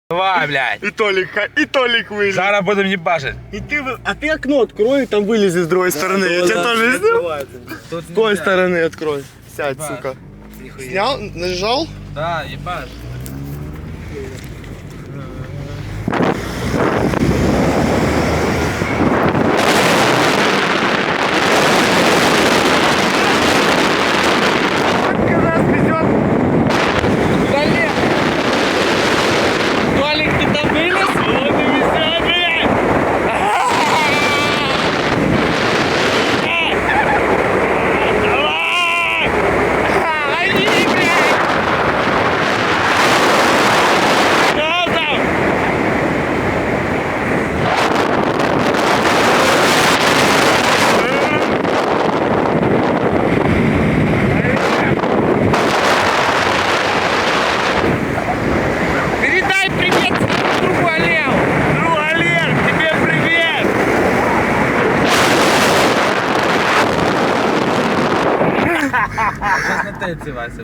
Давай, блядь. И Толик вылез. Зараз будем ебашить. А ты окно открой, там вылези с другой стороны. Я тебя тоже снял. Тут С той стороны открой. Сядь, сука. Снял, нажал. Да, ебаш. Передай привет другу Олегу. Друг Олег, тебе привет. Сейчас на тельце, Вася.